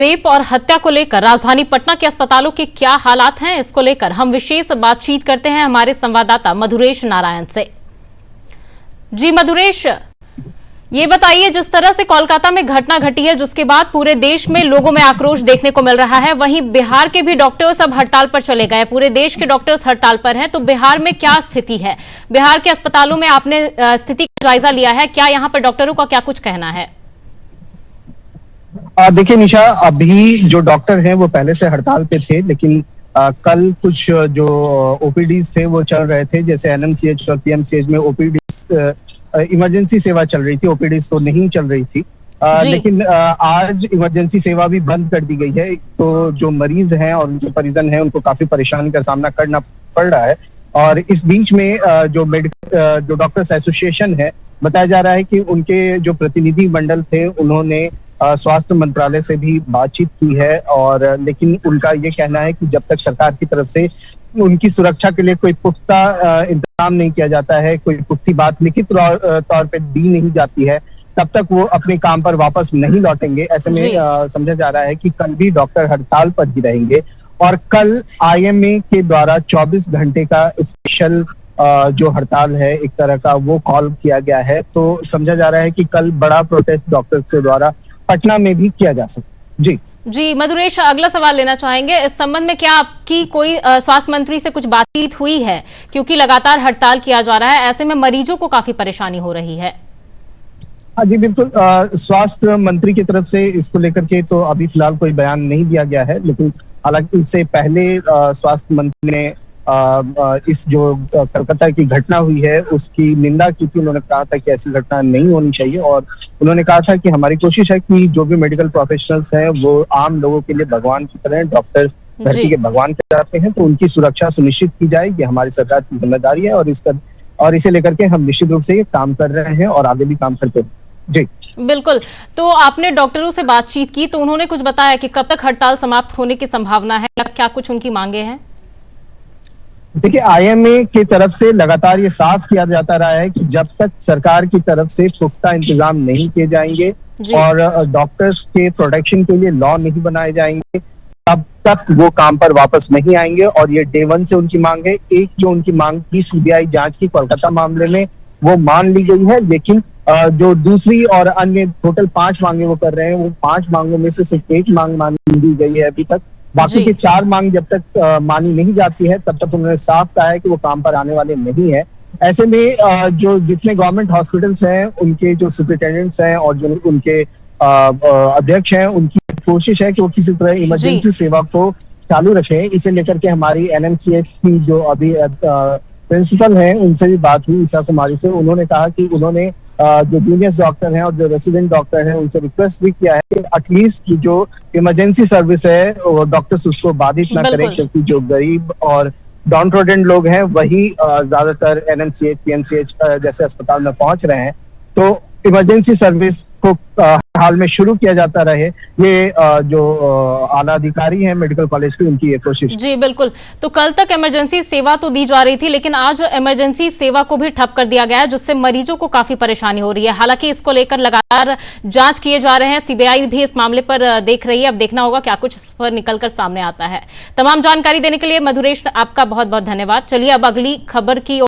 Rape और हत्या को लेकर राजधानी पटना के अस्पतालों के क्या हालात हैं, इसको लेकर हम विशेष बातचीत करते हैं हमारे संवाददाता मधुरेश नारायण से। जी मधुरेश, ये बताइए, जिस तरह से कोलकाता में घटना घटी है जिसके बाद पूरे देश में लोगों में आक्रोश देखने को मिल रहा है, वहीं बिहार के भी डॉक्टर्स अब हड़ताल पर चले गए। पूरे देश के डॉक्टर्स हड़ताल पर हैं, तो बिहार में क्या स्थिति है? बिहार के अस्पतालों में आपने स्थिति का जायजा लिया है, क्या यहाँ पर डॉक्टरों का क्या कुछ कहना है? देखिए निशा, अभी जो डॉक्टर हैं वो पहले से हड़ताल पे थे, लेकिन कल कुछ जो ओपीडीज थे वो चल रहे थे। जैसे एनएमसीएच और पीएमसीएच में ओपीडीज इमरजेंसी सेवा चल रही थी, ओपीडीज तो नहीं चल रही थी। लेकिन आज इमरजेंसी सेवा भी बंद कर दी गई है। तो जो मरीज हैं और उनके परिजन हैं उनको काफी परेशानी का सामना करना पड़ रहा है। और इस बीच में जो डॉक्टर्स एसोसिएशन है, बताया जा रहा है कि उनके जो प्रतिनिधि मंडल थे उन्होंने स्वास्थ्य मंत्रालय से भी बातचीत की है। और लेकिन उनका ये कहना है कि जब तक सरकार की तरफ से उनकी सुरक्षा के लिए कोई पुख्ता इंतजाम नहीं किया जाता है, कोई पुख्ती बात लिखित तौर पे दी नहीं जाती है, तब तक वो अपने काम पर वापस नहीं लौटेंगे। ऐसे में समझा जा रहा है कि कल भी डॉक्टर हड़ताल पर ही रहेंगे। और कल आईएमए के द्वारा 24 घंटे का स्पेशल जो हड़ताल है एक तरह का, वो कॉल किया गया है। तो समझा जा रहा है कि कल बड़ा प्रोटेस्ट डॉक्टर के द्वारा पटना में भी किया जा सकता। जी मधुरेश, अगला सवाल लेना चाहेंगे इस संबंध में, क्या आपकी कोई स्वास्थ्य मंत्री से कुछ बातचीत हुई है? क्योंकि लगातार हड़ताल किया जा रहा है, ऐसे में मरीजों को काफी परेशानी हो रही है। हाँ जी बिल्कुल, स्वास्थ्य मंत्री की तरफ से इसको लेकर के तो अभी फिलहाल कोई बयान नहीं दिया गया है। लेकिन हालांकि इससे पहले स्वास्थ्य मंत्री ने इस जो कलकत्ता की घटना हुई है उसकी निंदा की थी। उन्होंने कहा था कि ऐसी घटना नहीं होनी चाहिए। और उन्होंने कहा था कि हमारी कोशिश है कि जो भी मेडिकल प्रोफेशनल्स हैं वो आम लोगों के लिए भगवान की तरह, डॉक्टर धरती के भगवान के जाते हैं, तो उनकी सुरक्षा सुनिश्चित की जाए, ये हमारी सरकार की जिम्मेदारी है। और इसे लेकर के हम निश्चित रूप से ये काम कर रहे हैं और आगे भी काम करते हैं। जी बिल्कुल। तो आपने डॉक्टरों से बातचीत की तो उन्होंने कुछ बताया कि कब तक हड़ताल समाप्त होने की संभावना है, या क्या कुछ उनकी मांगे हैं? देखिए, आईएमए की तरफ से लगातार ये साफ किया जाता रहा है कि जब तक सरकार की तरफ से पुख्ता इंतजाम नहीं किए जाएंगे और डॉक्टर्स के प्रोटेक्शन के लिए लॉ नहीं बनाए जाएंगे, तब तक वो काम पर वापस नहीं आएंगे। और ये डे 1 से उनकी मांग है। एक जो उनकी मांग थी सीबीआई जांच की कोलकाता मामले में, वो मान ली गई है। लेकिन जो दूसरी और अन्य टोटल 5 मांगे वो कर रहे हैं, वो 5 मांगों में से सिर्फ 1 मांग मानी दी गई है अभी तक। बाकी की 4 मांग जब तक मानी नहीं जाती है तब तक उन्होंने साफ कहा है कि वो काम पर आने वाले नहीं है। ऐसे में जो जितने गवर्नमेंट हॉस्पिटल्स हैं उनके जो सुपरिटेंडेंट्स हैं और जो उनके अध्यक्ष हैं, उनकी कोशिश है कि वो किसी तरह इमरजेंसी सेवा को चालू रखें। इसे लेकर के हमारी एनएमसीएच की जो अभी प्रिंसिपल हैं उनसे भी बात हुई, ईशा कुमारी से। उन्होंने कहा कि उन्होंने जो जूनियर डॉक्टर हैं और जो रेसिडेंट डॉक्टर हैं उनसे रिक्वेस्ट भी किया है कि एटलीस्ट जो इमरजेंसी सर्विस है वो डॉक्टर्स उसको बाधित ना करें, क्योंकि जो गरीब और डाउनट्रोडन लोग हैं वही ज्यादातर एनएमसीएच पीएमसीएच जैसे अस्पताल में पहुंच रहे हैं। तो इमरजेंसी सर्विस को हाल में शुरू किया जाता रहे, ये जो आला अधिकारी हैं मेडिकल कॉलेज की, उनकी ये कोशिश। जी बिल्कुल। तो कल तक इमरजेंसी सेवा तो दी जा रही थी, लेकिन आज इमरजेंसी सेवा को भी ठप कर दिया गया है, जिससे मरीजों को काफी परेशानी हो रही है। हालांकि इसको लेकर लगातार जांच किए जा रहे हैं, सीबीआई भी इस मामले पर देख रही है। अब देखना होगा क्या कुछ इस पर निकलकर सामने आता है। तमाम जानकारी देने के लिए मधुरेश, आपका बहुत बहुत धन्यवाद। चलिए अब अगली खबर की